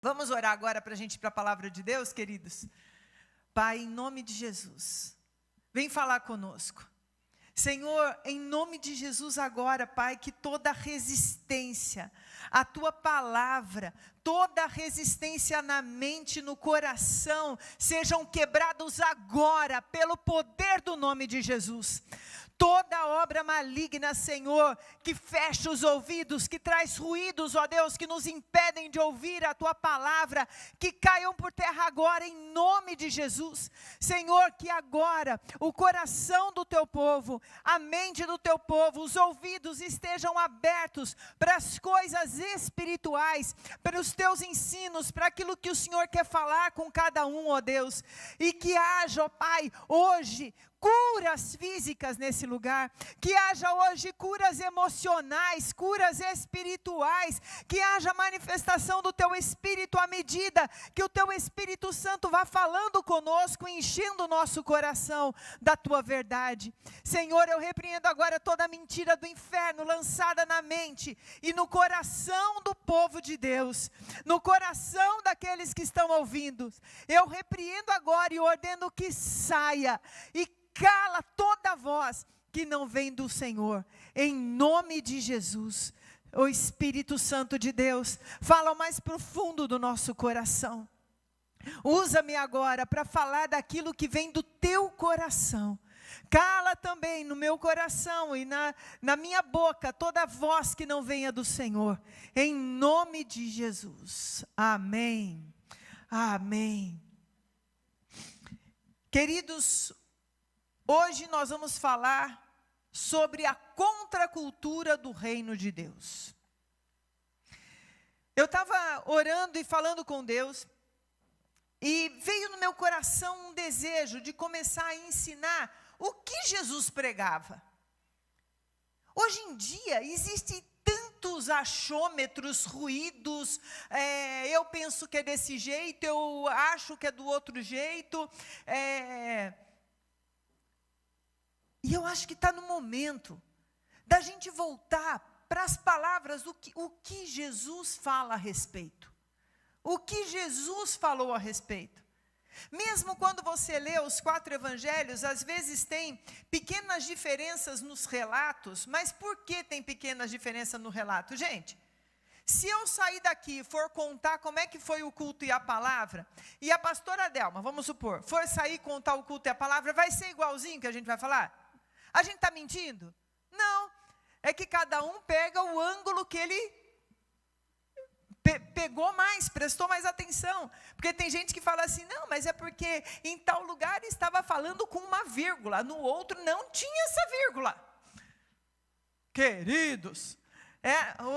Vamos orar agora para a gente ir para a palavra de Deus, queridos? Pai, em nome de Jesus, vem falar conosco. Senhor, em nome de Jesus agora, Pai, que toda resistência à Tua palavra, toda resistência na mente, no coração, sejam quebrados agora, pelo poder do nome de Jesus. Toda obra maligna, Senhor, que fecha os ouvidos, que traz ruídos, ó Deus, que nos impedem de ouvir a Tua palavra, que caiam por terra agora, em nome de Jesus. Senhor, que agora o coração do Teu povo, a mente do Teu povo, os ouvidos estejam abertos para as coisas espirituais, para os Teus ensinos, para aquilo que o Senhor quer falar com cada um, ó Deus. E que haja, ó Pai, hoje, curas físicas nesse lugar, que haja hoje curas emocionais, curas espirituais, que haja manifestação do Teu Espírito à medida que o Teu Espírito Santo vá falando conosco, enchendo o nosso coração da Tua verdade. Senhor, eu repreendo agora toda mentira do inferno lançada na mente e no coração do povo de Deus, no coração daqueles que estão ouvindo. Eu repreendo agora e ordeno que saia e cala toda voz que não vem do Senhor, em nome de Jesus. O Espírito Santo de Deus, fala ao mais profundo do nosso coração. Usa-me agora para falar daquilo que vem do Teu coração. Cala também no meu coração e na minha boca toda voz que não venha do Senhor, em nome de Jesus. Amém. Amém. Queridos, hoje nós vamos falar sobre a contracultura do reino de Deus. Eu estava orando e falando com Deus, e veio no meu coração um desejo de começar a ensinar o que Jesus pregava. Hoje em dia existem tantos achômetros, ruídos, eu penso que é desse jeito, eu acho que é do outro jeito, e eu acho que está no momento da gente voltar para as palavras, o que Jesus fala a respeito. O que Jesus falou a respeito. Mesmo quando você lê os 4 evangelhos, às vezes tem pequenas diferenças nos relatos, mas por que tem pequenas diferenças no relato? Gente, se eu sair daqui e for contar como é que foi o culto e a palavra, e a pastora Delma, vamos supor, for sair e contar o culto e a palavra, vai ser igualzinho que a gente vai falar? A gente está mentindo? Não, é que cada um pega o ângulo que ele pegou mais, prestou mais atenção, porque tem gente que fala assim, não, mas é porque em tal lugar estava falando com uma vírgula, no outro não tinha essa vírgula. Queridos,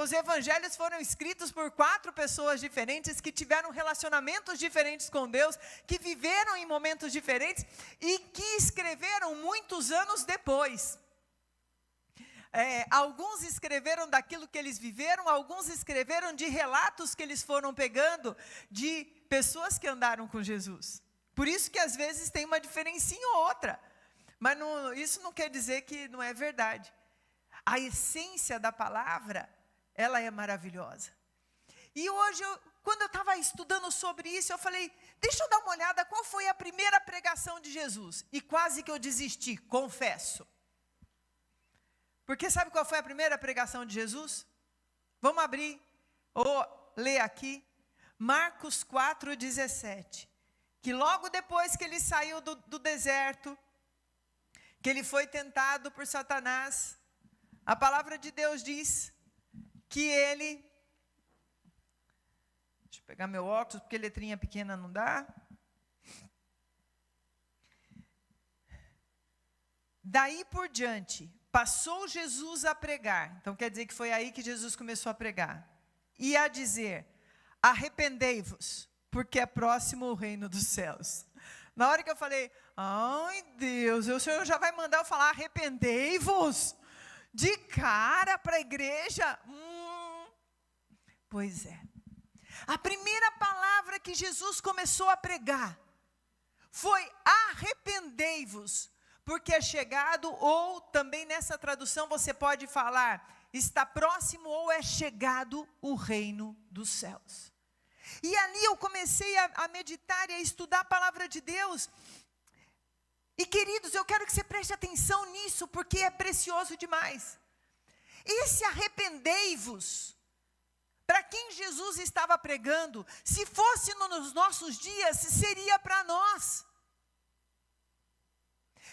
os evangelhos foram escritos por 4 pessoas diferentes, que tiveram relacionamentos diferentes com Deus, que viveram em momentos diferentes, e que escreveram muitos anos depois. Alguns escreveram daquilo que eles viveram, alguns escreveram de relatos que eles foram pegando, de pessoas que andaram com Jesus. Por isso que às vezes tem uma diferencinha ou outra, mas isso não quer dizer que não é verdade. A essência da palavra, ela é maravilhosa. E hoje, quando eu estava estudando sobre isso, eu falei, deixa eu dar uma olhada, qual foi a primeira pregação de Jesus? E quase que eu desisti, confesso. Porque sabe qual foi a primeira pregação de Jesus? Vamos abrir, ou ler aqui, Marcos 4,17. Que logo depois que ele saiu do deserto, que ele foi tentado por Satanás, a palavra de Deus diz que ele, deixa eu pegar meu óculos, porque letrinha pequena não dá. Daí por diante, passou Jesus a pregar, então quer dizer que foi aí que Jesus começou a pregar, e a dizer, arrependei-vos, porque é próximo o reino dos céus. Na hora que eu falei, ai Deus, o Senhor já vai mandar eu falar, arrependei-vos, de cara para a igreja? Pois é, a primeira palavra que Jesus começou a pregar, foi arrependei-vos, porque é chegado, ou também nessa tradução você pode falar, está próximo ou é chegado o reino dos céus. E ali eu comecei a meditar e a estudar a palavra de Deus. E queridos, eu quero que você preste atenção nisso, porque é precioso demais. Esse arrependei-vos, para quem Jesus estava pregando, se fosse nos nossos dias, seria para nós.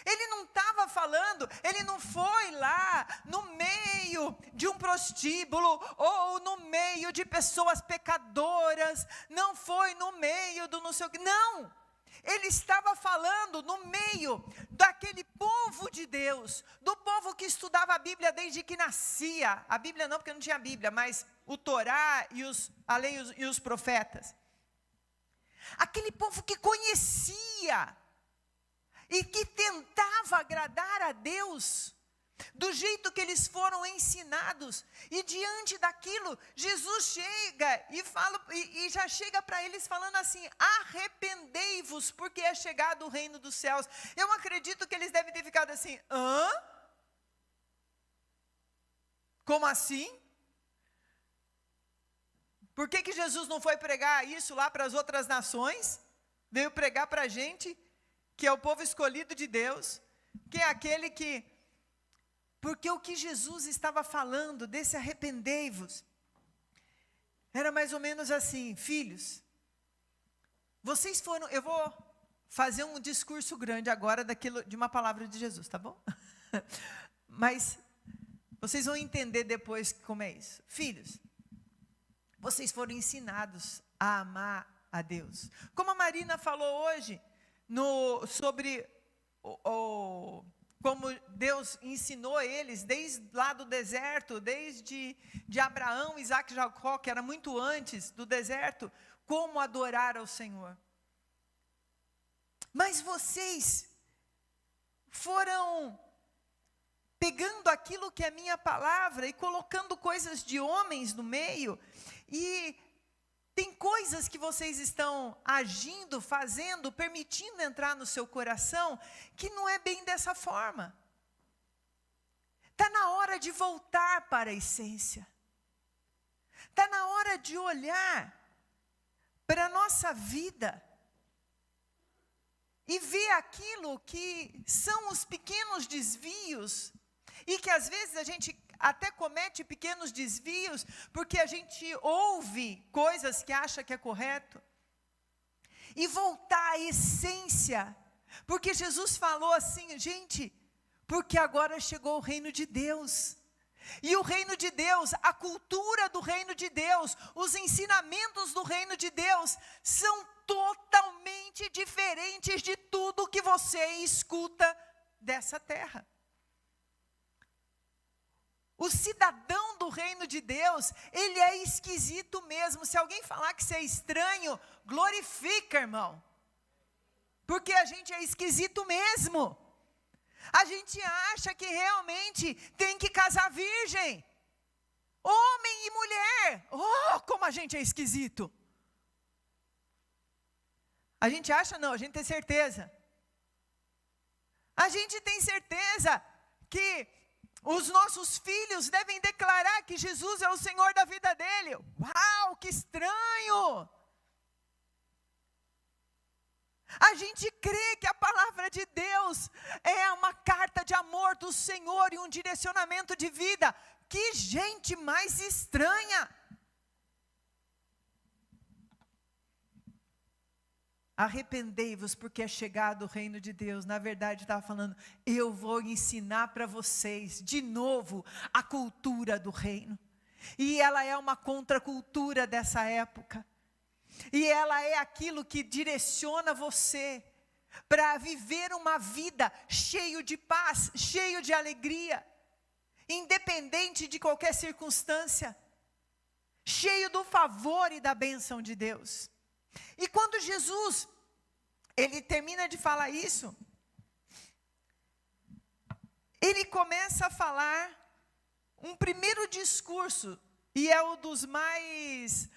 Ele não estava falando, ele não foi lá no meio de um prostíbulo, ou no meio de pessoas pecadoras, não foi no meio do não sei o que, não. Ele estava falando no meio daquele povo de Deus, do povo que estudava a Bíblia desde que nascia. A Bíblia não, porque não tinha Bíblia, mas o Torá e a lei e os profetas. Aquele povo que conhecia e que tentava agradar a Deus, do jeito que eles foram ensinados, e diante daquilo, Jesus chega e fala, e já chega para eles falando assim: arrependei-vos, porque é chegado o reino dos céus. Eu acredito que eles devem ter ficado assim: hã? Como assim? Por que Jesus não foi pregar isso lá para as outras nações? Veio pregar para a gente, que é o povo escolhido de Deus, que é aquele que... Porque o que Jesus estava falando, desse arrependei-vos, era mais ou menos assim: filhos, vocês foram... Eu vou fazer um discurso grande agora de uma palavra de Jesus, tá bom? Mas vocês vão entender depois como é isso. Filhos, vocês foram ensinados a amar a Deus. Como a Marina falou hoje, sobre como Deus ensinou eles, desde lá do deserto, desde de Abraão, Isaac e Jacó, que era muito antes do deserto, como adorar ao Senhor. Mas vocês foram pegando aquilo que é minha palavra e colocando coisas de homens no meio, e tem coisas que vocês estão agindo, fazendo, permitindo entrar no seu coração, que não é bem dessa forma. Está na hora de voltar para a essência. Está na hora de olhar para a nossa vida e ver aquilo que são os pequenos desvios, e que às vezes a gente até comete pequenos desvios, porque a gente ouve coisas que acha que é correto, e voltar à essência, porque Jesus falou assim: gente, porque agora chegou o reino de Deus, e o reino de Deus, a cultura do reino de Deus, os ensinamentos do reino de Deus, são totalmente diferentes de tudo que você escuta dessa terra. O cidadão do reino de Deus, ele é esquisito mesmo. Se alguém falar que você é estranho, glorifica, irmão. Porque a gente é esquisito mesmo. A gente acha que realmente tem que casar virgem. Homem e mulher. Oh, como a gente é esquisito. A gente acha não, a gente tem certeza. A gente tem certeza que os nossos filhos devem declarar que Jesus é o Senhor da vida dele. Uau, que estranho! A gente crê que a palavra de Deus é uma carta de amor do Senhor e um direcionamento de vida. Que gente mais estranha! Arrependei-vos, porque é chegado o reino de Deus. Na verdade estava falando: eu vou ensinar para vocês de novo a cultura do reino, e ela é uma contracultura dessa época, e ela é aquilo que direciona você para viver uma vida cheio de paz, cheio de alegria, independente de qualquer circunstância, cheio do favor e da bênção de Deus. E quando Jesus, ele termina de falar isso, ele começa a falar um primeiro discurso, e é um dos mais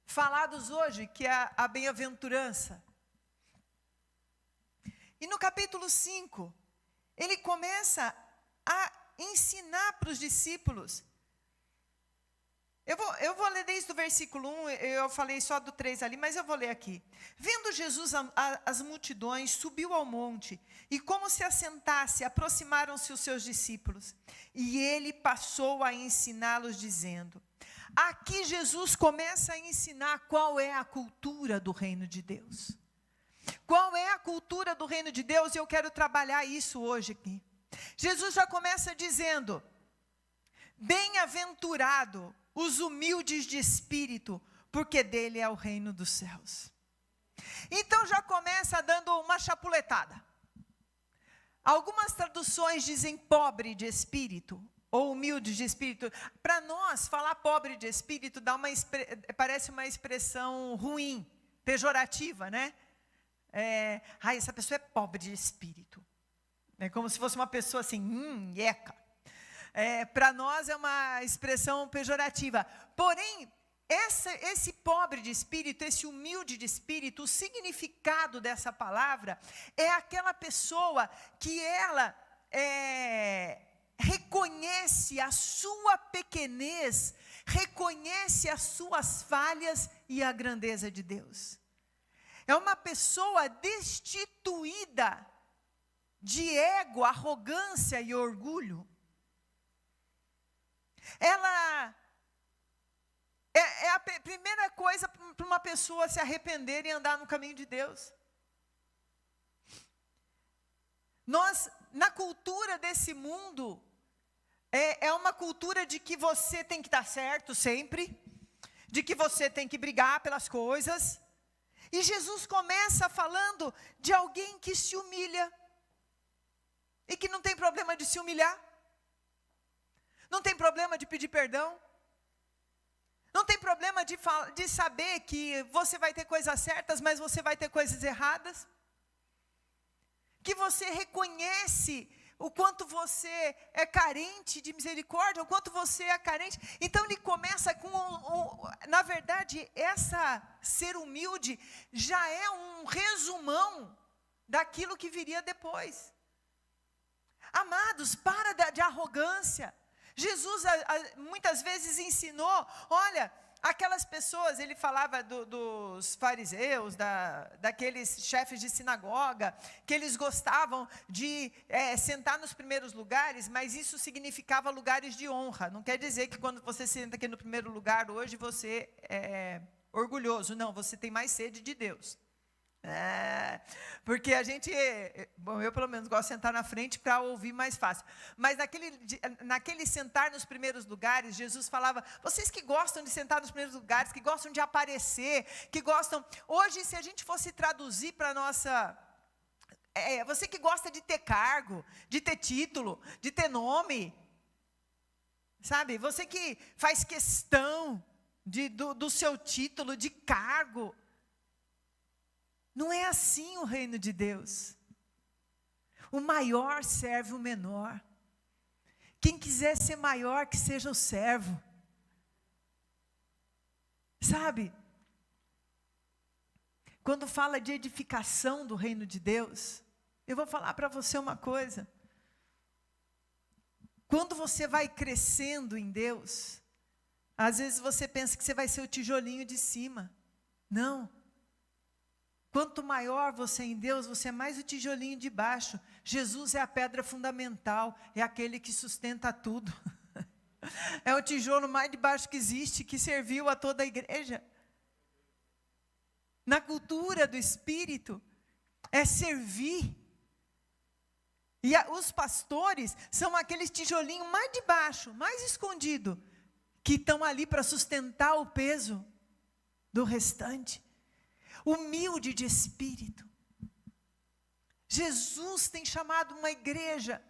falados hoje, que é a bem-aventurança. E no capítulo 5, ele começa a ensinar para os discípulos Eu vou ler desde o versículo 1, eu falei só do 3 ali, mas eu vou ler aqui. Vendo Jesus as multidões, subiu ao monte, e como se assentasse, aproximaram-se os seus discípulos. E ele passou a ensiná-los, dizendo... Aqui Jesus começa a ensinar qual é a cultura do reino de Deus. Qual é a cultura do reino de Deus? E eu quero trabalhar isso hoje aqui. Jesus já começa dizendo... Bem-aventurado os humildes de espírito, porque dele é o reino dos céus. Então já começa dando uma chapuletada. Algumas traduções dizem pobre de espírito, ou humilde de espírito. Para nós, falar pobre de espírito parece uma expressão ruim, pejorativa, né? Essa pessoa é pobre de espírito. É como se fosse uma pessoa assim, eca. Para nós é uma expressão pejorativa. Porém, esse pobre de espírito, esse humilde de espírito, o significado dessa palavra é aquela pessoa que ela reconhece a sua pequenez, reconhece as suas falhas e a grandeza de Deus. É uma pessoa destituída de ego, arrogância e orgulho. Ela é a primeira coisa para uma pessoa se arrepender e andar no caminho de Deus. Nós, na cultura desse mundo, é uma cultura de que você tem que estar certo sempre, de que você tem que brigar pelas coisas. E Jesus começa falando de alguém que se humilha, e que não tem problema de se humilhar. Não tem problema de pedir perdão. Não tem problema de saber que você vai ter coisas certas, mas você vai ter coisas erradas. Que você reconhece o quanto você é carente de misericórdia, o quanto você é carente. Então ele começa com, na verdade, ser humilde já é um resumão daquilo que viria depois. Amados, para de arrogância. Jesus muitas vezes ensinou, olha, aquelas pessoas, ele falava dos fariseus, daqueles chefes de sinagoga, que eles gostavam de sentar nos primeiros lugares, mas isso significava lugares de honra. Não quer dizer que quando você senta aqui no primeiro lugar, hoje você é orgulhoso. Não, você tem mais sede de Deus. Porque eu pelo menos gosto de sentar na frente para ouvir mais fácil, mas naquele sentar nos primeiros lugares, Jesus falava, vocês que gostam de sentar nos primeiros lugares, que gostam de aparecer, que gostam, hoje se a gente fosse traduzir para a nossa, você que gosta de ter cargo, de ter título, de ter nome, sabe, você que faz questão do seu título, de cargo. Não é assim o reino de Deus. O maior serve o menor. Quem quiser ser maior, que seja o servo. Sabe? Quando fala de edificação do reino de Deus, eu vou falar para você uma coisa. Quando você vai crescendo em Deus, às vezes você pensa que você vai ser o tijolinho de cima. Não. Quanto maior você é em Deus, você é mais o tijolinho de baixo. Jesus é a pedra fundamental, é aquele que sustenta tudo. É o tijolo mais de baixo que existe, que serviu a toda a igreja. Na cultura do Espírito, é servir. E os pastores são aqueles tijolinhos mais de baixo, mais escondido, que estão ali para sustentar o peso do restante. Humilde de espírito. Jesus tem chamado uma igreja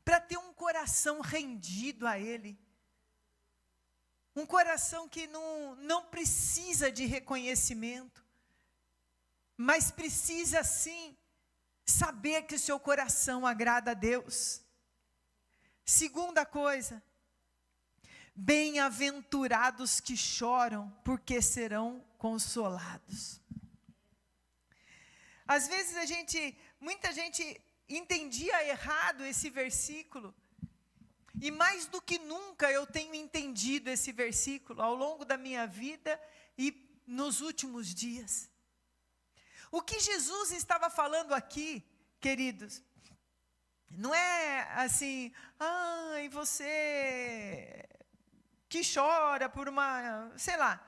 para ter um coração rendido a Ele. Um coração que não precisa de reconhecimento, mas precisa sim saber que o seu coração agrada a Deus. Segunda coisa, bem-aventurados que choram, porque serão consolados. Às vezes muita gente entendia errado esse versículo E mais do que nunca eu tenho entendido esse versículo ao longo da minha vida e nos últimos dias. O que Jesus estava falando aqui, queridos, não é assim, ai, você que chora por uma, sei lá.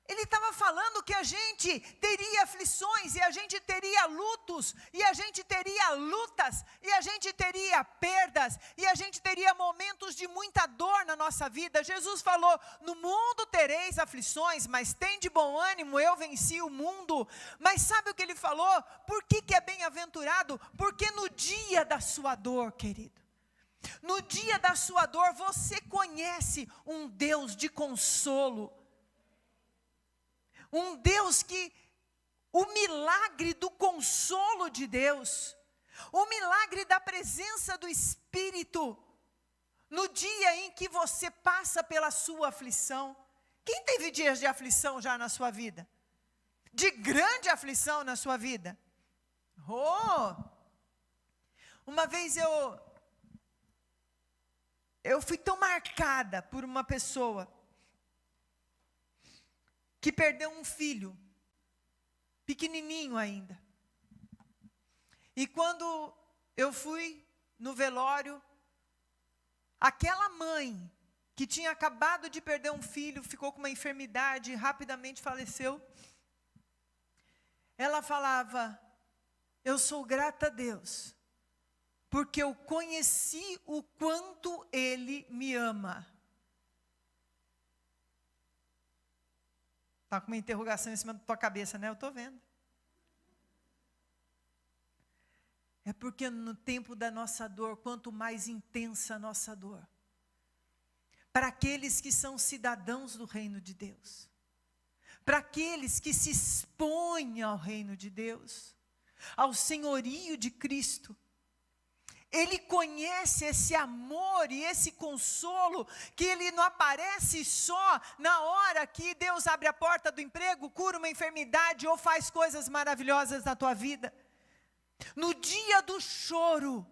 Ele estava falando que a gente teria aflições, e a gente teria lutos, e a gente teria lutas, e a gente teria perdas, e a gente teria momentos de muita dor na nossa vida. Jesus falou, no mundo tereis aflições, mas tem de bom ânimo, eu venci o mundo. Mas sabe o que ele falou? Por que é bem-aventurado? Porque no dia da sua dor, querido, no dia da sua dor, você conhece um Deus de consolo, um Deus que, o milagre do consolo de Deus, o milagre da presença do Espírito, no dia em que você passa pela sua aflição. Quem teve dias de aflição já na sua vida? De grande aflição na sua vida? Uma vez eu fui tão marcada por uma pessoa que perdeu um filho, pequenininho ainda. E quando eu fui no velório, aquela mãe que tinha acabado de perder um filho, ficou com uma enfermidade e rapidamente faleceu. Ela falava, eu sou grata a Deus, porque eu conheci o quanto Ele me ama. Está com uma interrogação em cima da tua cabeça, né? Eu estou vendo. É porque no tempo da nossa dor, quanto mais intensa a nossa dor, para aqueles que são cidadãos do reino de Deus, para aqueles que se expõem ao reino de Deus, ao senhorio de Cristo, Ele conhece esse amor e esse consolo, que Ele não aparece só na hora que Deus abre a porta do emprego, cura uma enfermidade ou faz coisas maravilhosas na tua vida. No dia do choro,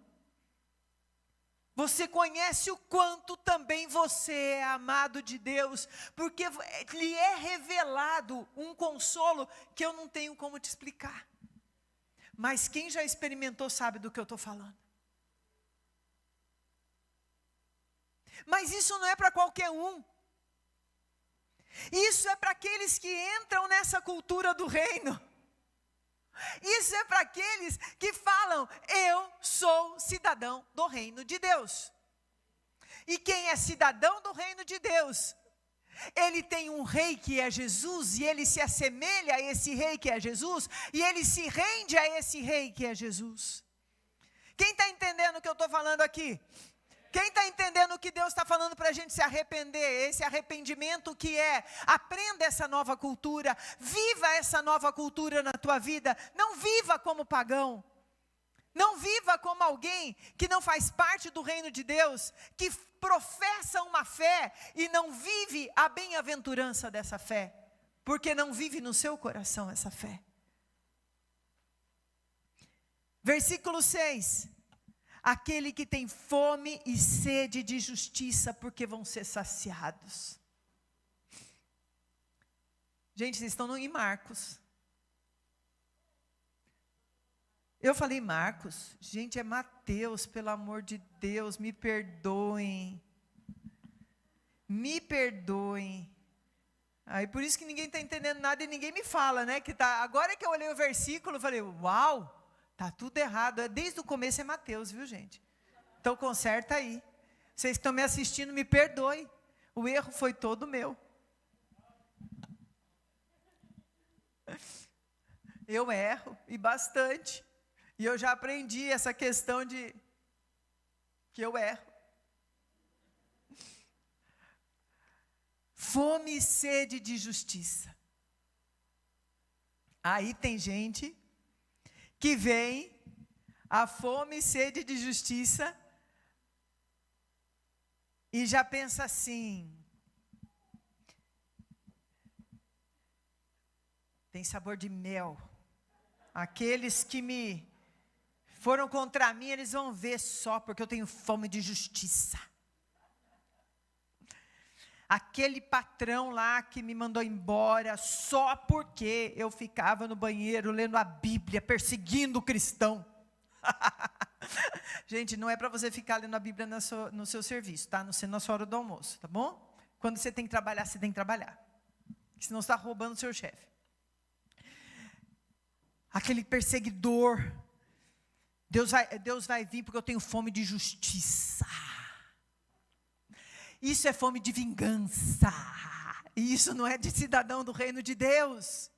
você conhece o quanto também você é amado de Deus, porque lhe é revelado um consolo que eu não tenho como te explicar. Mas quem já experimentou sabe do que eu estou falando. Mas isso não é para qualquer um. Isso é para aqueles que entram nessa cultura do reino. Isso é para aqueles que falam, eu sou cidadão do reino de Deus. E quem é cidadão do reino de Deus, ele tem um rei que é Jesus, e ele se assemelha a esse rei que é Jesus, e ele se rende a esse rei que é Jesus. Quem está entendendo o que eu estou falando aqui? Quem está entendendo o que Deus está falando para a gente se arrepender? Esse arrependimento que é, aprenda essa nova cultura, viva essa nova cultura na tua vida, não viva como pagão, não viva como alguém que não faz parte do reino de Deus, que professa uma fé e não vive a bem-aventurança dessa fé, porque não vive no seu coração essa fé. Versículo 6. Aquele que tem fome e sede de justiça, porque vão ser saciados. Gente, vocês estão em Marcos. Eu falei Marcos, gente, é Mateus, pelo amor de Deus, me perdoem. Me perdoem. Aí por isso que ninguém está entendendo nada e ninguém me fala, né? Que tá, agora que eu olhei o versículo, eu falei, uau! Está tudo errado, desde o começo é Mateus, viu gente? Então conserta aí. Vocês que estão me assistindo, me perdoem. O erro foi todo meu. Eu erro, e bastante. E eu já aprendi essa questão de que eu erro. Fome e sede de justiça. Aí tem gente que vem a fome e sede de justiça e já pensa assim, tem sabor de mel, aqueles que me foram contra mim, eles vão ver só porque eu tenho fome de justiça. Aquele patrão lá que me mandou embora só porque eu ficava no banheiro lendo a Bíblia, perseguindo o cristão. Gente, não é para você ficar lendo a Bíblia no seu serviço, tá? Não sendo na sua hora do almoço, tá bom? Quando você tem que trabalhar, você tem que trabalhar. Senão você está roubando o seu chefe. Aquele perseguidor. Deus vai vir porque eu tenho fome de justiça. Isso é fome de vingança. E isso não é de cidadão do reino de Deus.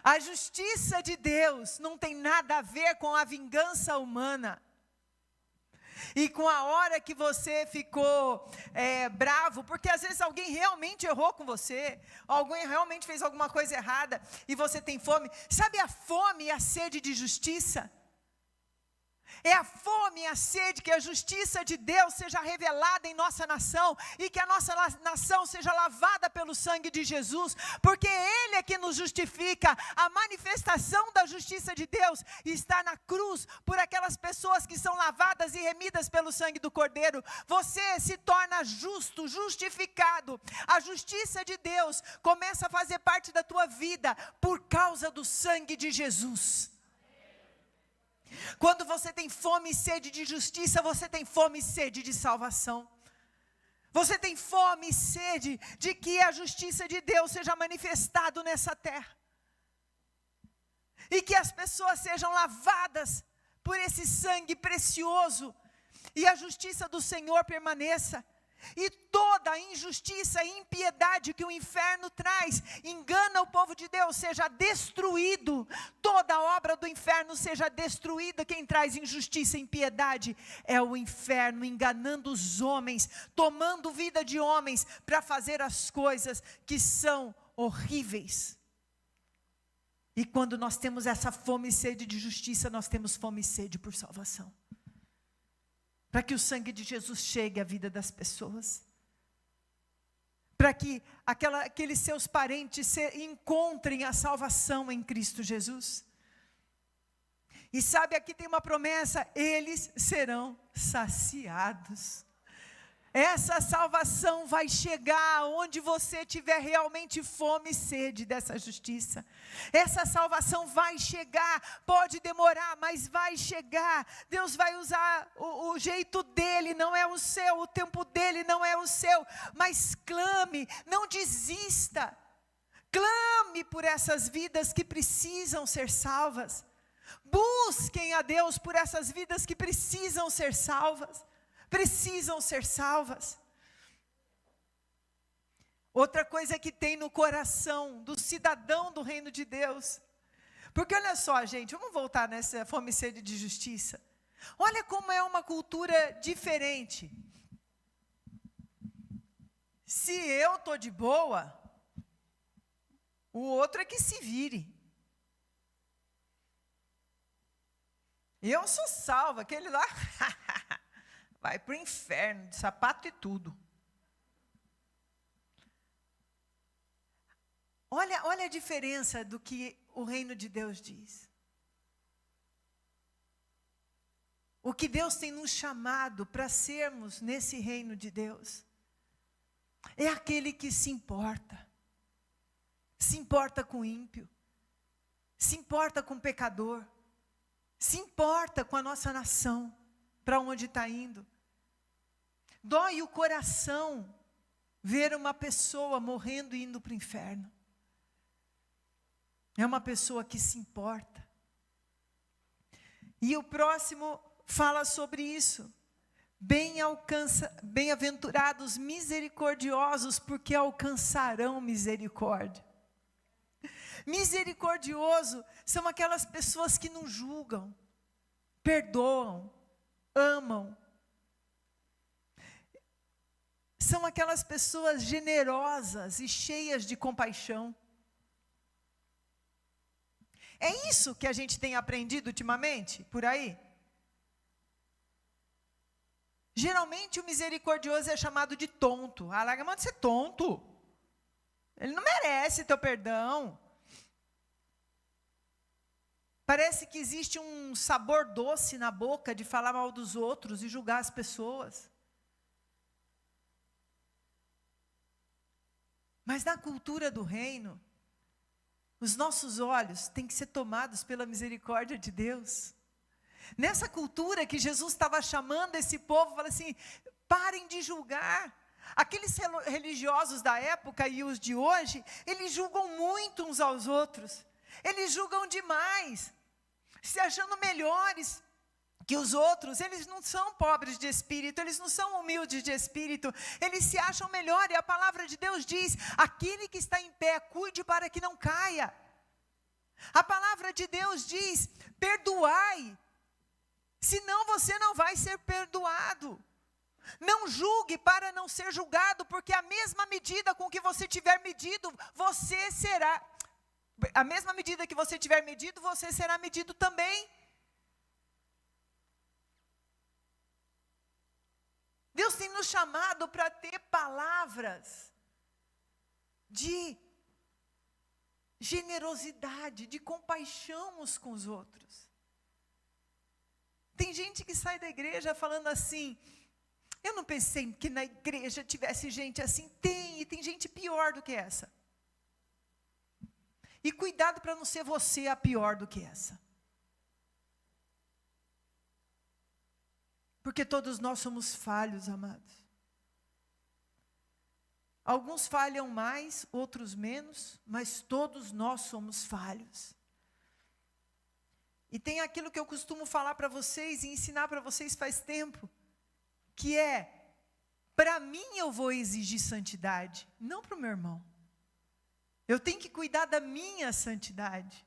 A justiça de Deus não tem nada a ver com a vingança humana. E com a hora que você ficou bravo, porque às vezes alguém realmente errou com você, alguém realmente fez alguma coisa errada, e você tem fome. Sabe a fome e a sede de justiça? É a fome e a sede que a justiça de Deus seja revelada em nossa nação, e que a nossa nação seja lavada pelo sangue de Jesus, porque Ele é que nos justifica. A manifestação da justiça de Deus está na cruz, por aquelas pessoas que são lavadas e remidas pelo sangue do Cordeiro. Você se torna justo, justificado. A justiça de Deus começa a fazer parte da tua vida, por causa do sangue de Jesus. Quando você tem fome e sede de justiça, você tem fome e sede de salvação. Você tem fome e sede de que a justiça de Deus seja manifestado nessa terra. E que as pessoas sejam lavadas por esse sangue precioso. E a justiça do Senhor permaneça. E toda a injustiça e impiedade que o inferno traz, engana o povo de Deus, seja destruído. Toda a obra do inferno seja destruída. Quem traz injustiça e impiedade é o inferno, enganando os homens, tomando vida de homens, para fazer as coisas que são horríveis. E quando nós temos essa fome e sede de justiça, nós temos fome e sede por salvação. Para que o sangue de Jesus chegue à vida das pessoas. Para que aqueles seus parentes encontrem a salvação em Cristo Jesus. E sabe, aqui tem uma promessa: eles serão saciados. Essa salvação vai chegar onde você tiver realmente fome e sede dessa justiça. Essa salvação vai chegar, pode demorar, mas vai chegar. Deus vai usar o jeito dele, não é o seu, o tempo dele não é o seu. Mas clame, não desista. Clame por essas vidas que precisam ser salvas. Busquem a Deus por essas vidas que precisam ser salvas. Precisam ser salvas. Outra coisa que tem no coração do cidadão do reino de Deus, porque olha só, gente, vamos voltar nessa fome e sede de justiça. Olha como é uma cultura diferente. Se eu estou de boa, o outro é que se vire. Eu sou salvo, aquele lá vai para o inferno, de sapato e tudo. Olha a diferença do que o reino de Deus diz. O que Deus tem nos chamado para sermos nesse reino de Deus, é aquele que se importa com o ímpio, se importa com o pecador, se importa com a nossa nação, para onde está indo. Dói o coração ver uma pessoa morrendo e indo para o inferno. É uma pessoa que se importa. E o próximo fala sobre isso. Bem-aventurados misericordiosos, porque alcançarão misericórdia. Misericordioso são aquelas pessoas que não julgam, perdoam, amam. São aquelas pessoas generosas e cheias de compaixão. É isso que a gente tem aprendido ultimamente, por aí? Geralmente o misericordioso é chamado de tonto. Larga a mão de ser tonto. Ele não merece teu perdão. Parece que existe um sabor doce na boca de falar mal dos outros e julgar as pessoas. Mas na cultura do reino, os nossos olhos têm que ser tomados pela misericórdia de Deus. Nessa cultura que Jesus estava chamando esse povo, fala assim: parem de julgar. Aqueles religiosos da época e os de hoje, eles julgam muito uns aos outros. Eles julgam demais, se achando melhores que os outros. Eles não são pobres de espírito, eles não são humildes de espírito, eles se acham melhor. E a palavra de Deus diz: aquele que está em pé, cuide para que não caia. A palavra de Deus diz: perdoai, senão você não vai ser perdoado. Não julgue para não ser julgado, porque a mesma medida com que você tiver medido, você será, a mesma medida que você tiver medido, você será medido também. Deus tem nos chamado para ter palavras de generosidade, de compaixão uns com os outros. Tem gente que sai da igreja falando assim: eu não pensei que na igreja tivesse gente assim. Tem, e tem gente pior do que essa. E cuidado para não ser você a pior do que essa. Porque todos nós somos falhos, amados. Alguns falham mais, outros menos, mas todos nós somos falhos. E tem aquilo que eu costumo falar para vocês e ensinar para vocês faz tempo, que é: para mim eu vou exigir santidade, não para o meu irmão. Eu tenho que cuidar da minha santidade.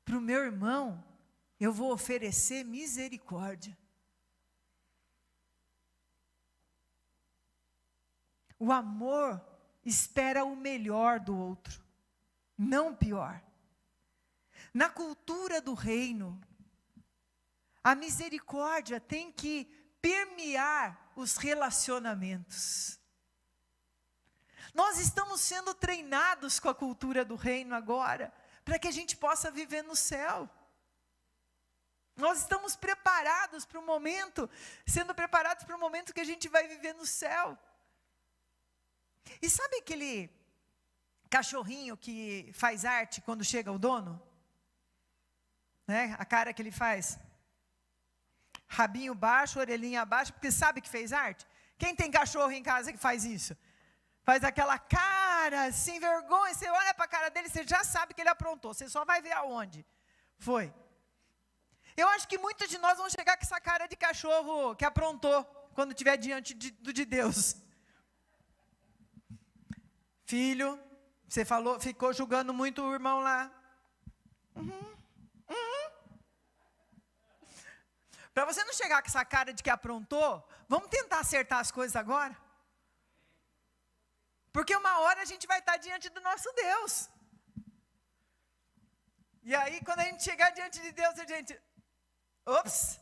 Para o meu irmão, eu vou oferecer misericórdia. O amor espera o melhor do outro, não o pior. Na cultura do reino, a misericórdia tem que permear os relacionamentos. Nós estamos sendo treinados com a cultura do reino agora, para que a gente possa viver no céu. Nós estamos preparados para o momento, sendo preparados para o momento que a gente vai viver no céu. E sabe aquele cachorrinho que faz arte quando chega o dono? Né? A cara que ele faz, rabinho baixo, orelhinha abaixo, porque sabe que fez arte? Quem tem cachorro em casa que faz isso? Faz aquela cara sem vergonha, você olha para a cara dele, você já sabe que ele aprontou, você só vai ver aonde foi. Eu acho que muitos de nós vão chegar com essa cara de cachorro que aprontou, quando estiver diante de Deus. Filho, você ficou julgando muito o irmão lá. Para você não chegar com essa cara de que aprontou, vamos tentar acertar as coisas agora. Porque uma hora a gente vai estar diante do nosso Deus. E aí, quando a gente chegar diante de Deus, a gente... Ops!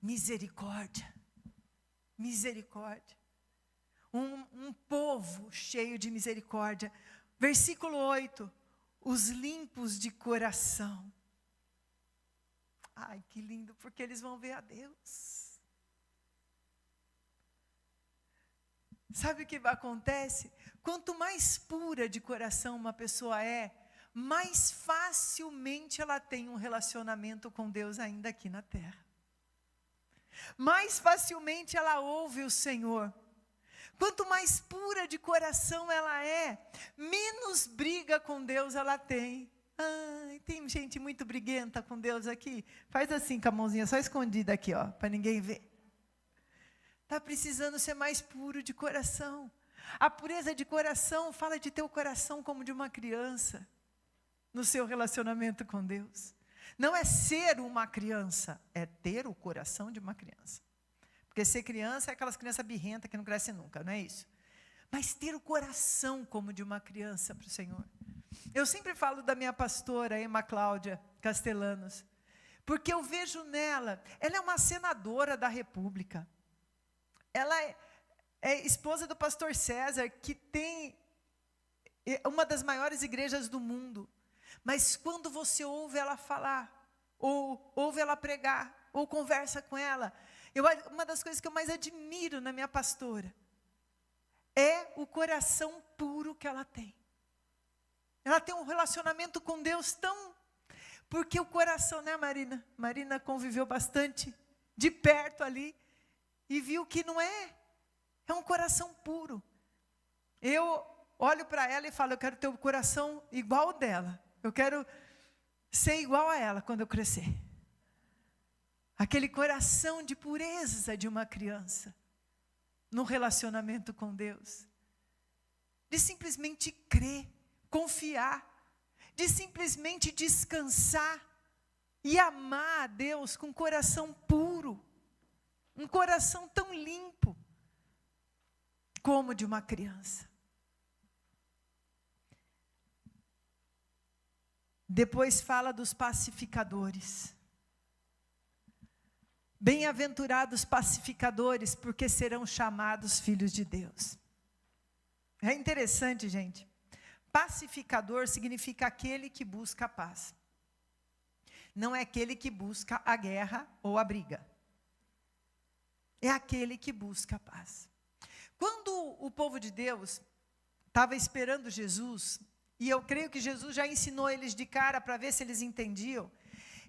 Misericórdia. Misericórdia. Um povo cheio de misericórdia. Versículo 8. Os limpos de coração. Ai, que lindo, porque eles vão ver a Deus. Sabe o que acontece? Quanto mais pura de coração uma pessoa é, mais facilmente ela tem um relacionamento com Deus ainda aqui na terra. Mais facilmente ela ouve o Senhor. Quanto mais pura de coração ela é, menos briga com Deus ela tem. Ai, tem gente muito briguenta com Deus aqui. Faz assim com a mãozinha só escondida aqui, ó, para ninguém ver. Está precisando ser mais puro de coração. A pureza de coração fala de ter o coração como de uma criança, no seu relacionamento com Deus. Não é ser uma criança, é ter o coração de uma criança. Porque ser criança é aquelas crianças birrentas que não crescem nunca, não é isso? Mas ter o coração como de uma criança para o Senhor. Eu sempre falo da minha pastora, Emma Cláudia Castellanos, porque eu vejo nela, ela é uma senadora da República. Ela é esposa do pastor César, que tem uma das maiores igrejas do mundo. Mas quando você ouve ela falar, ou ouve ela pregar, ou conversa com ela, uma das coisas que eu mais admiro na minha pastora é o coração puro que ela tem. Ela tem um relacionamento com Deus tão... Porque o coração, né, Marina? Marina conviveu bastante de perto ali e viu que não é. É um coração puro. Eu olho para ela e falo, eu quero ter o coração igual ao dela. Eu quero ser igual a ela quando eu crescer. Aquele coração de pureza de uma criança. No relacionamento com Deus. De simplesmente crer, confiar. De simplesmente descansar. E amar a Deus com um coração puro. Um coração tão limpo. Como de uma criança. Depois fala dos pacificadores. Bem-aventurados pacificadores, porque serão chamados filhos de Deus. É interessante, gente. Pacificador significa aquele que busca a paz. Não é aquele que busca a guerra ou a briga. É aquele que busca a paz. Quando o povo de Deus estava esperando Jesus, e eu creio que Jesus já ensinou eles de cara para ver se eles entendiam,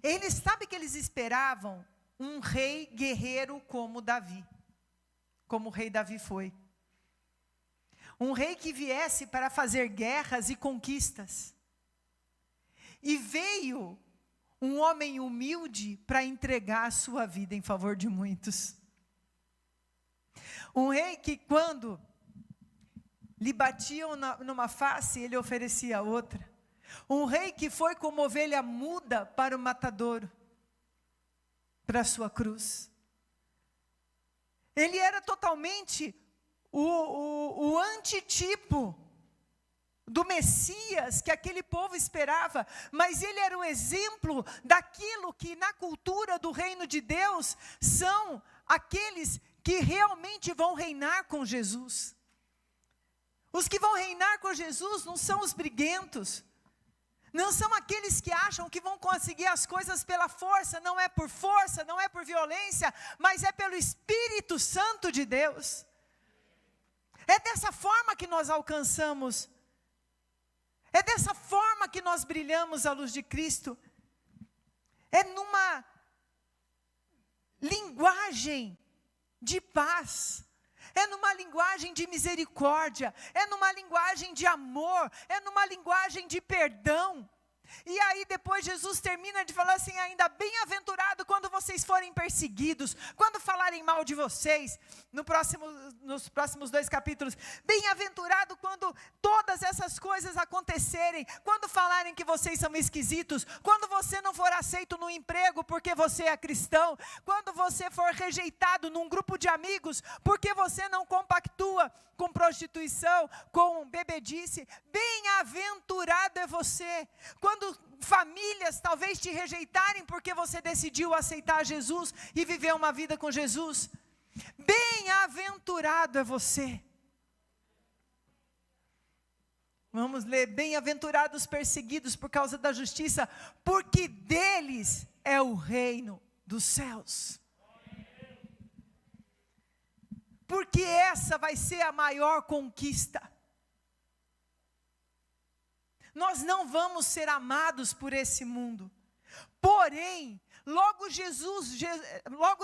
eles sabem que eles esperavam um rei guerreiro como Davi, como o rei Davi foi. Um rei que viesse para fazer guerras e conquistas. E veio um homem humilde para entregar a sua vida em favor de muitos. Um rei que quando lhe batiam numa face, ele oferecia outra. Um rei que foi como ovelha muda para o matadouro, para a sua cruz. Ele era totalmente o antitipo do Messias que aquele povo esperava, mas ele era um exemplo daquilo que na cultura do reino de Deus são aqueles que realmente vão reinar com Jesus. Os que vão reinar com Jesus não são os briguentos, não são aqueles que acham que vão conseguir as coisas pela força, não é por força, não é por violência, mas é pelo Espírito Santo de Deus. É dessa forma que nós alcançamos, é dessa forma que nós brilhamos a luz de Cristo, é numa linguagem de paz, é numa linguagem de misericórdia, é numa linguagem de amor, é numa linguagem de perdão. E aí depois Jesus termina de falar assim, ainda bem-aventurado quando vocês forem perseguidos, quando falarem mal de vocês, nos próximos 2 capítulos, bem-aventurado quando todas essas coisas acontecerem, quando falarem que vocês são esquisitos, quando você não for aceito no emprego porque você é cristão, quando você for rejeitado num grupo de amigos porque você não compactua com prostituição, com bebedice, bem-aventurado é você. Quando famílias talvez te rejeitarem porque você decidiu aceitar Jesus e viver uma vida com Jesus, bem-aventurado é você. Vamos ler, bem-aventurados perseguidos por causa da justiça, porque deles é o reino dos céus. Porque essa vai ser a maior conquista. Nós não vamos ser amados por esse mundo. Porém, logo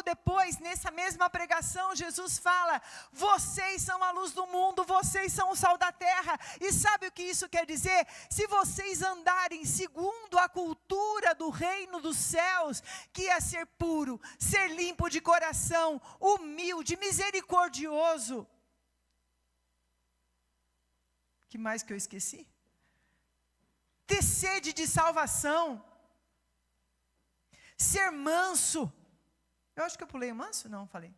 depois, nessa mesma pregação, Jesus fala, vocês são a luz do mundo, vocês são o sal da terra. E sabe o que isso quer dizer? Se vocês andarem segundo a cultura do reino dos céus, que é ser puro, ser limpo de coração, humilde, misericordioso. Que mais que eu esqueci? Ter sede de salvação. Ser manso. Eu acho que eu pulei manso? Não, falei.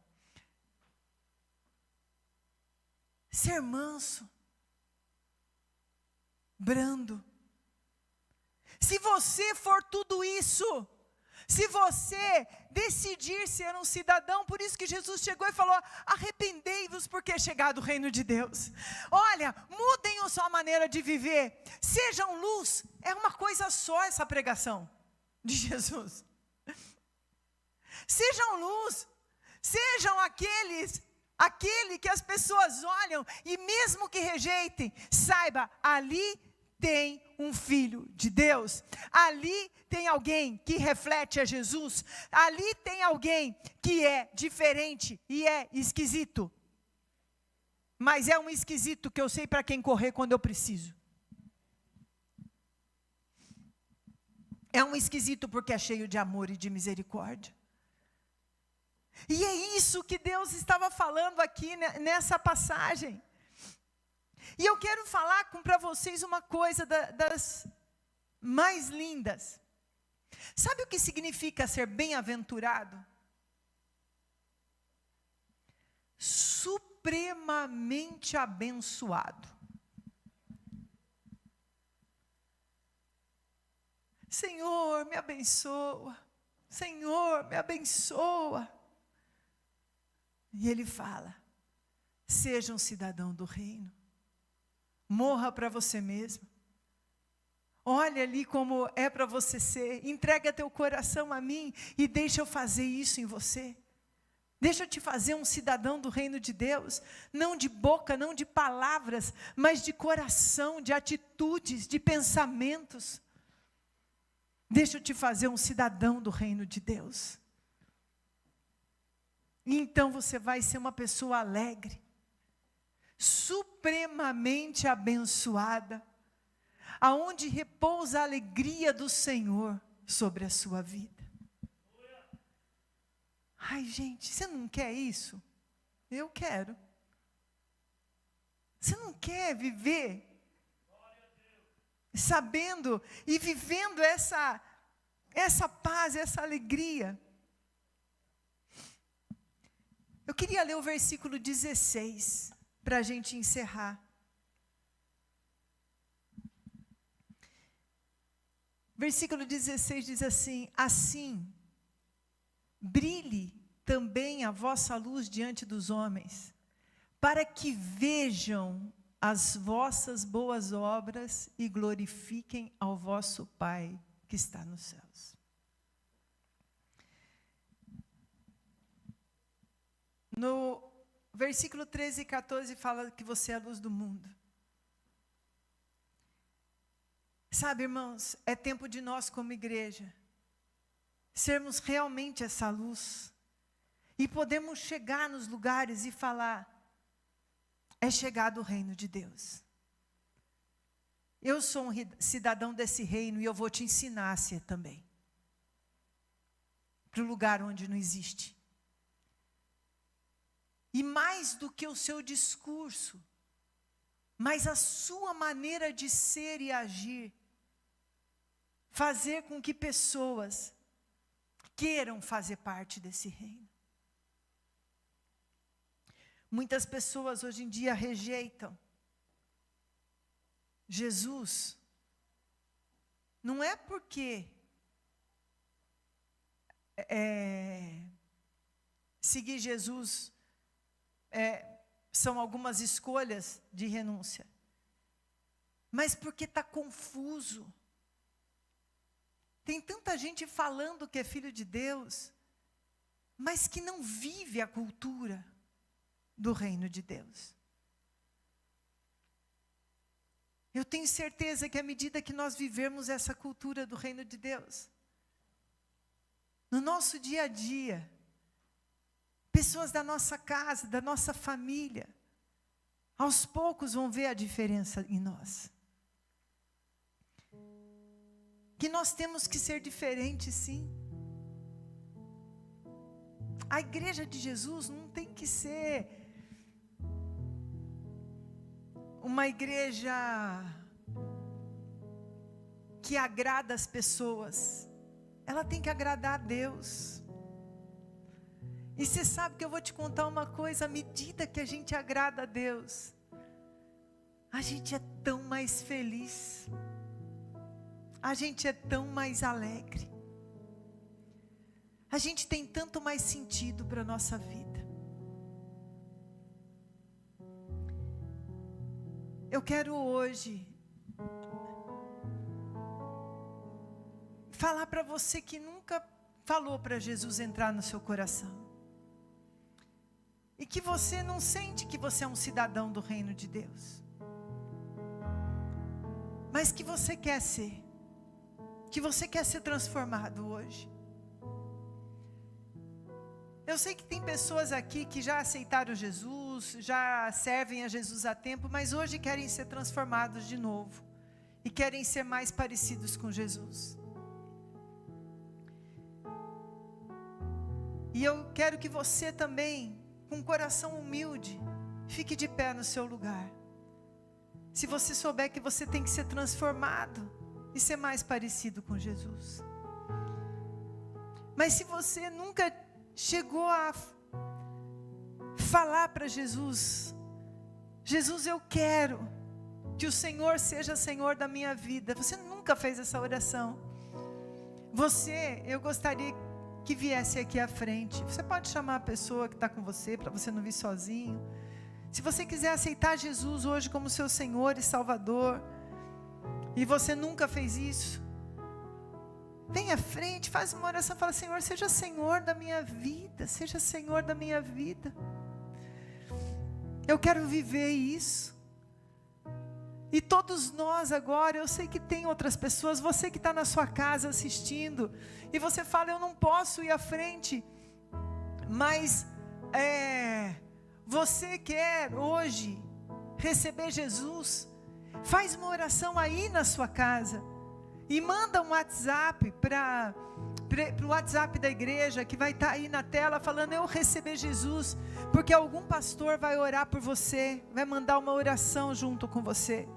Ser manso. Brando. Se você for tudo isso, se você decidir ser um cidadão, por isso que Jesus chegou e falou, arrependei-vos porque é chegado o reino de Deus. Olha, mudem a sua maneira de viver, sejam luz, é uma coisa só essa pregação de Jesus. Sejam luz, sejam aquele que as pessoas olham e mesmo que rejeitem, saiba, ali tem um filho de Deus, ali tem alguém que reflete a Jesus, ali tem alguém que é diferente e é esquisito, mas é um esquisito que eu sei para quem correr quando eu preciso. É um esquisito porque é cheio de amor e de misericórdia. E é isso que Deus estava falando aqui nessa passagem. E eu quero falar para vocês uma coisa das mais lindas. Sabe o que significa ser bem-aventurado? Supremamente abençoado. Senhor, me abençoa. Senhor, me abençoa. E ele fala, seja um cidadão do reino. Morra para você mesmo. Olha ali como é para você ser. Entrega teu coração a mim e deixa eu fazer isso em você. Deixa eu te fazer um cidadão do reino de Deus. Não de boca, não de palavras, mas de coração, de atitudes, de pensamentos. Deixa eu te fazer um cidadão do reino de Deus. E então você vai ser uma pessoa alegre, supremamente abençoada, aonde repousa a alegria do Senhor sobre a sua vida. Ai, gente, você não quer isso? Eu quero. Você não quer viver sabendo e vivendo essa paz, essa alegria? Eu queria ler o versículo 16, para a gente encerrar. Versículo 16 diz assim, assim, brilhe também a vossa luz diante dos homens, para que vejam as vossas boas obras e glorifiquem ao vosso Pai que está nos céus. No versículo 13 e 14 fala que você é a luz do mundo. Sabe, irmãos, é tempo de nós como igreja sermos realmente essa luz e podemos chegar nos lugares e falar, é chegado o reino de Deus. Eu sou um cidadão desse reino e eu vou te ensinar a ser também. Para o lugar onde não existe. E mais do que o seu discurso, mas a sua maneira de ser e agir, fazer com que pessoas queiram fazer parte desse reino. Muitas pessoas hoje em dia rejeitam Jesus, não é porque seguir Jesus são algumas escolhas de renúncia, mas porque está confuso. Tem tanta gente falando que é filho de Deus, mas que não vive a cultura do reino de Deus. Eu tenho certeza que à medida que nós vivermos essa cultura do reino de Deus, no nosso dia a dia, pessoas da nossa casa, da nossa família, aos poucos vão ver a diferença em nós. Que nós temos que ser diferentes, sim. A igreja de Jesus não tem que ser uma igreja que agrada as pessoas. Ela tem que agradar a Deus. E você sabe que eu vou te contar uma coisa, à medida que a gente agrada a Deus, a gente é tão mais feliz. A gente é tão mais alegre. A gente tem tanto mais sentido para a nossa vida. Eu quero hoje falar para você que nunca falou para Jesus entrar no seu coração. e que você não sente que você é um cidadão do reino de Deus, mas que você quer ser transformado hoje. Eu sei que tem pessoas aqui que já aceitaram Jesus, já servem a Jesus há tempo, mas hoje querem ser transformados de novo e querem ser mais parecidos com Jesus. E eu quero que você também, com um coração humilde, fique de pé no seu lugar. Se você souber que você tem que ser transformado e ser mais parecido com Jesus. Mas se você nunca chegou a falar para Jesus: Jesus, eu quero que o Senhor seja Senhor da minha vida. Você nunca fez essa oração. Eu gostaria que viesse aqui à frente. Você pode chamar a pessoa que está com você, para você não vir sozinho. Se você quiser aceitar Jesus hoje como seu Senhor e Salvador, e você nunca fez isso, vem à frente, faz uma oração, fala: Senhor, seja Senhor da minha vida, seja Senhor da minha vida. Eu quero viver isso. E todos nós agora, eu sei que tem outras pessoas, você que está na sua casa assistindo, e você fala: eu não posso ir à frente, mas você quer hoje receber Jesus, faz uma oração aí na sua casa, e manda um WhatsApp para o WhatsApp da igreja, que vai estar aí na tela, falando: eu recebi Jesus, porque algum pastor vai orar por você, vai mandar uma oração junto com você.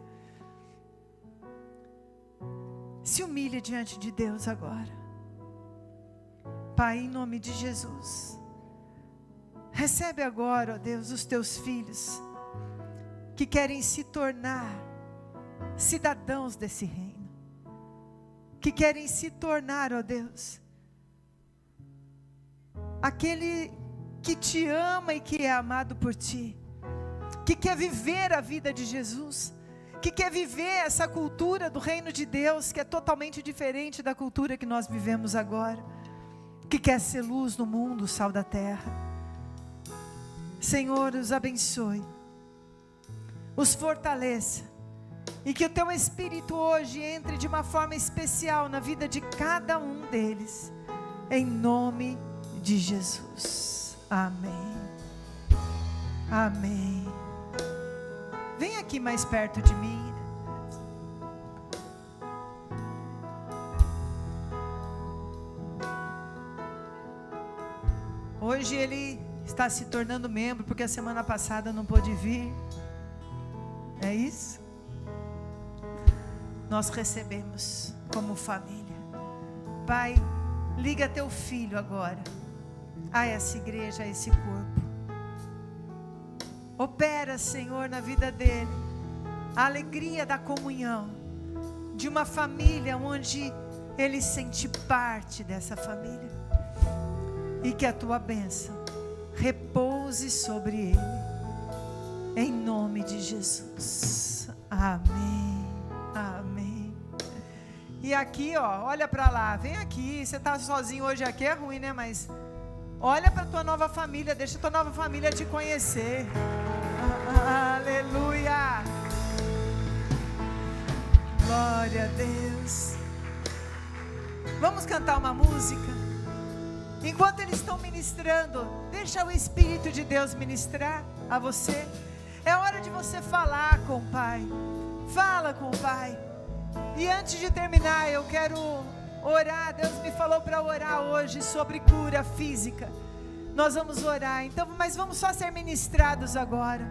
Se humilhe diante de Deus agora. Pai, em nome de Jesus, recebe agora, ó Deus, os teus filhos, que querem se tornar cidadãos desse reino, que querem se tornar, ó Deus, aquele que te ama e que é amado por ti, que quer viver a vida de Jesus, que quer viver essa cultura do reino de Deus, que é totalmente diferente da cultura que nós vivemos agora, que quer ser luz no mundo, sal da terra. Senhor, os abençoe, os fortaleça, e que o teu Espírito hoje entre de uma forma especial na vida de cada um deles, em nome de Jesus. Amém. Amém. Vem aqui mais perto de mim. Hoje ele está se tornando membro, porque a semana passada não pôde vir. É isso? Nós recebemos como família. Pai, liga teu filho agora a essa igreja, a esse corpo. Opera, Senhor, na vida dele a alegria da comunhão, de uma família onde ele sente parte dessa família, e que a tua bênção repouse sobre ele, em nome de Jesus. Amém. Amém. E aqui, ó, olha para lá, vem aqui. Você está sozinho hoje aqui, é ruim, né? Mas olha para a tua nova família, deixa a tua nova família te conhecer. Aleluia. Glória a Deus. Vamos cantar uma música. Enquanto eles estão ministrando, deixa o Espírito de Deus ministrar a você. É hora de você falar com o Pai. Fala com o Pai. E antes de terminar, eu quero orar. Deus me falou para orar hoje sobre cura física. Nós vamos orar, então, mas vamos só ser ministrados agora.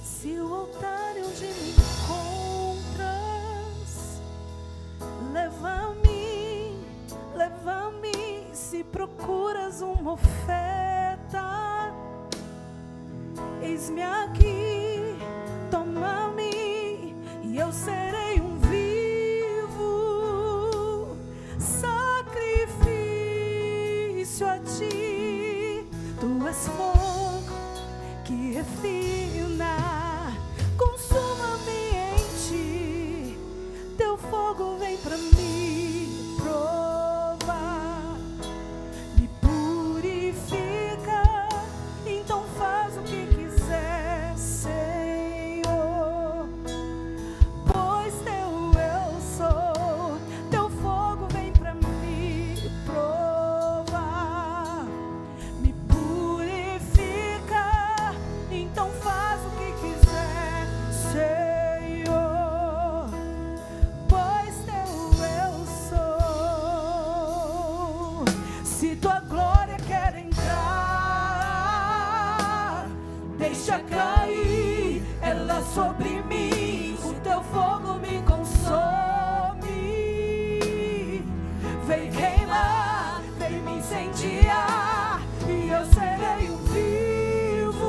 Se o altar onde me encontras, leva-me, se procuras uma oferta, eis-me aqui, toma-me, e eu serei um vivo sacrifício a ti. Tu és fogo que refina, consuma-me em ti, teu fogo vem pra me provar. sobre mim, o teu fogo me consome. Vem queimar, vem me incendiar, e eu serei um vivo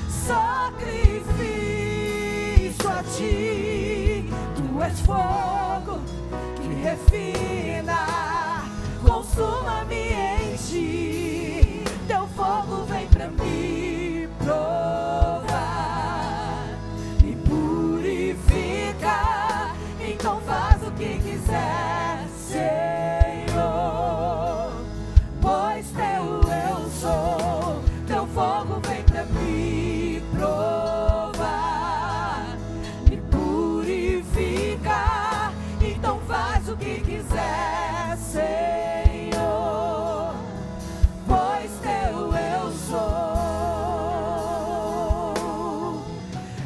sacrifício a ti. Tu és fogo que refina, consuma-me em ti. Teu fogo vem pra me provar, me purifica, então faz o que quiser, Senhor, pois teu eu sou. Teu fogo vem pra me provar, me purifica, então faz o que quiser, Senhor, pois teu eu sou.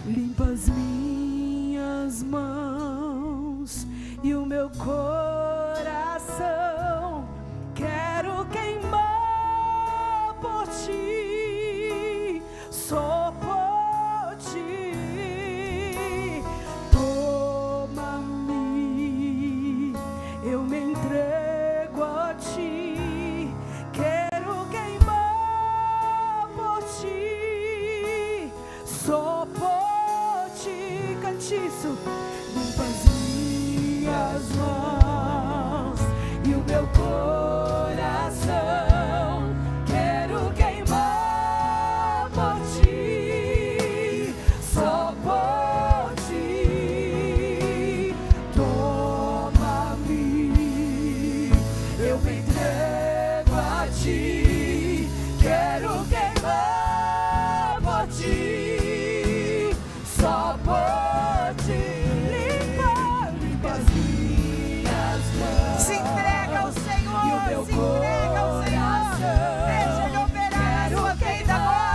Limpa as minhas mãos e o meu coração, quero queimar por ti, só por ti. Toma-me, eu me entrego a ti, quero queimar por ti, só por ti. Cante isso. Limpa as minhas mãos e o meu coração, quero queimar por ti, só por ti. Toma-me, eu me entrego a ti, quero queimar por ti, só por ti. Limpa as minhas mãos. Se entrega ao Senhor, E o meu se entrega ao Senhor. Deixa Ele operar a sua vida agora.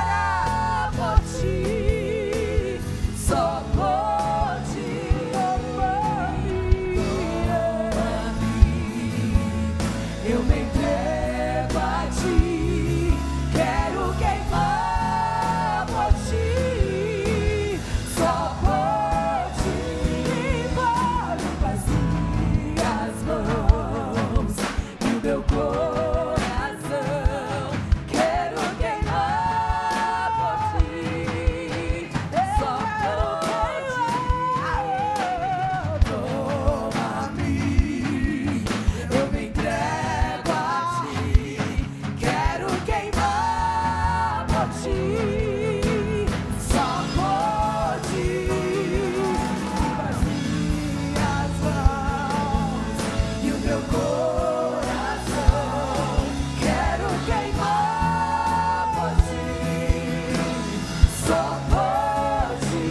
por ti, só por ti. Eu me entrego a ti, quero queimar por ti, só por ti. Limpa as minhas mãos e o meu coração, quero queimar por ti, só por ti. Toma-me, eu me entrego a ti, quero queimar por ti, só por ti. Limpa as minhas mãos e o meu coração, quero queimar por ti, só por ti.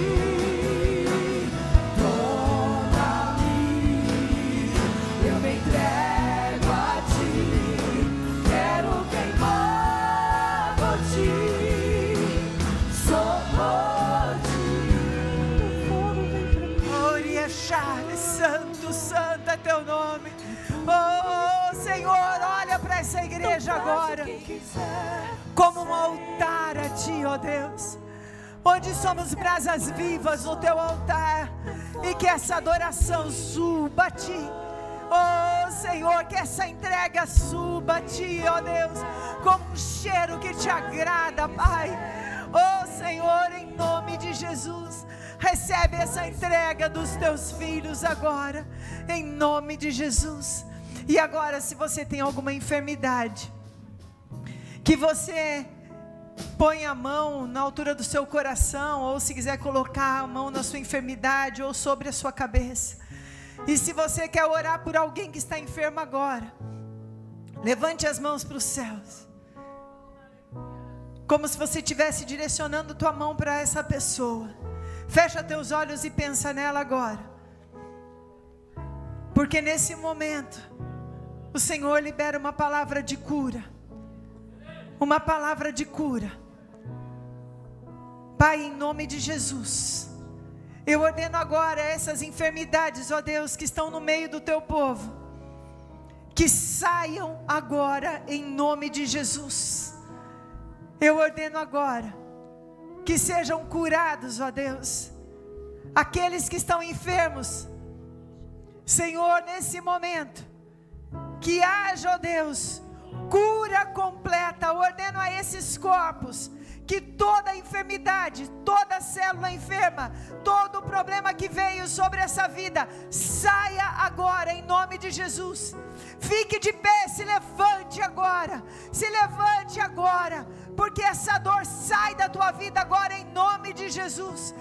Toma-me, eu me entrego a ti, quero queimar por ti, só por ti. Glória, Chale, santo, santo é teu nome. Oh, Senhor, olha para essa igreja agora como um altar a ti, ó Deus, onde somos brasas vivas no teu altar, e que essa adoração suba a ti. Oh Senhor, que essa entrega suba a ti, ó Deus, como um cheiro que te agrada, Pai. Oh Senhor, em nome de Jesus, recebe essa entrega dos teus filhos agora, em nome de Jesus. E agora, se você tem alguma enfermidade, que você põe a mão na altura do seu coração, ou se quiser colocar a mão na sua enfermidade ou sobre a sua cabeça. E se você quer orar por alguém que está enfermo agora, levante as mãos para os céus, como se você estivesse direcionando tua mão para essa pessoa. Fecha teus olhos e pensa nela agora, porque nesse momento o Senhor libera uma palavra de cura, uma palavra de cura. Pai, em nome de Jesus, eu ordeno agora essas enfermidades, ó Deus, que estão no meio do teu povo, que saiam agora em nome de Jesus. Eu ordeno agora que sejam curados, ó Deus. Aqueles que estão enfermos, Senhor, nesse momento, que haja, ó Deus, cura completa. Ordeno a esses corpos que toda enfermidade, toda célula enferma, todo problema que veio sobre essa vida, saia agora em nome de Jesus. Fique de pé, se levante agora, porque essa dor sai da tua vida agora em nome de Jesus.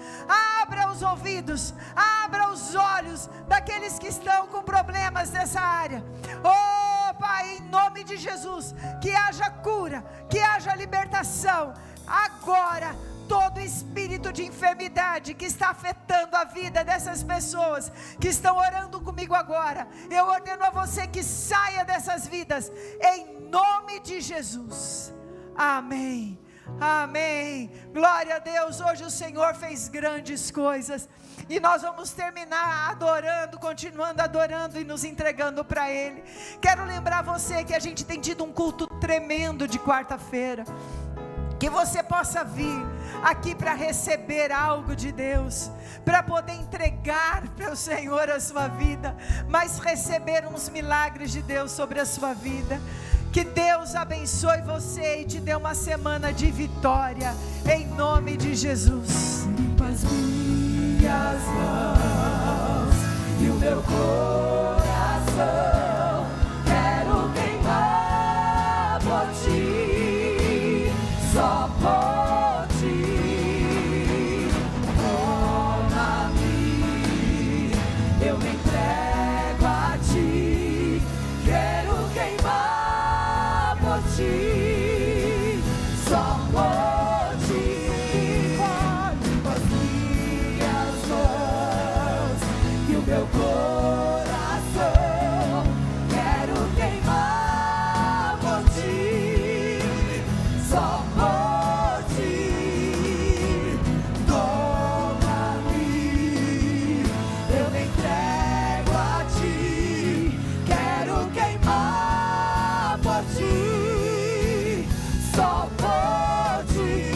Abra os ouvidos, abra os olhos daqueles que estão com problemas nessa área. Oh Pai, em nome de Jesus, que haja cura, que haja libertação. Agora, todo espírito de enfermidade que está afetando a vida dessas pessoas que estão orando comigo agora, eu ordeno a você que saia dessas vidas, em nome de Jesus. Amém, amém. Glória a Deus. Hoje o Senhor fez grandes coisas e nós vamos terminar adorando, continuando adorando e nos entregando para Ele. Quero lembrar você que a gente tem tido um culto tremendo de quarta-feira. Que você possa vir aqui para receber algo de Deus, para poder entregar para o Senhor a sua vida, mas receber uns milagres de Deus sobre a sua vida. Que Deus abençoe você e te dê uma semana de vitória, em nome de Jesus. Limpa as minhas mãos e o meu coração, quero queimar por ti, só por ti. Toma-me, eu me entrego a ti, quero queimar por ti, só por ti. Limpa as minhas mãos e o meu coração, quero queimar por ti, só por ti. Toma-me, eu me entrego a ti, quero queimar por ti, só por ti.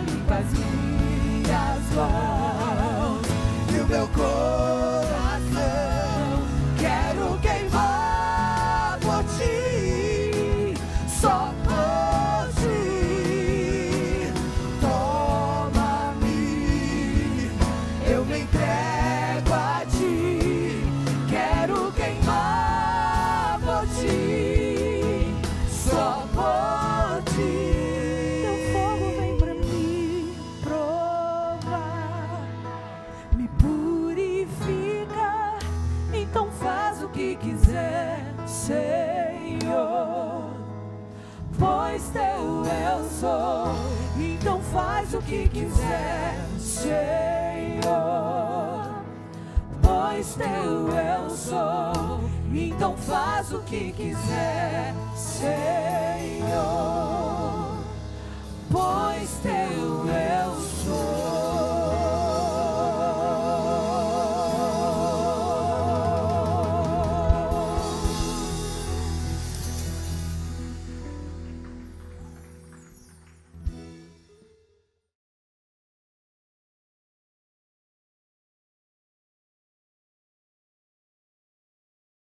Limpa as minhas mãos e o meu coração, quero queimar por ti, só por ti. Toma-me, eu me entrego a ti, quero queimar por ti, só por ti. Teu fogo vem pra me provar, me purifica, então faz o que quiser, Senhor. Pois teu eu sou, então faz o que quiser, Senhor. Pois teu eu sou, então faz o que quiser, Senhor. Pois teu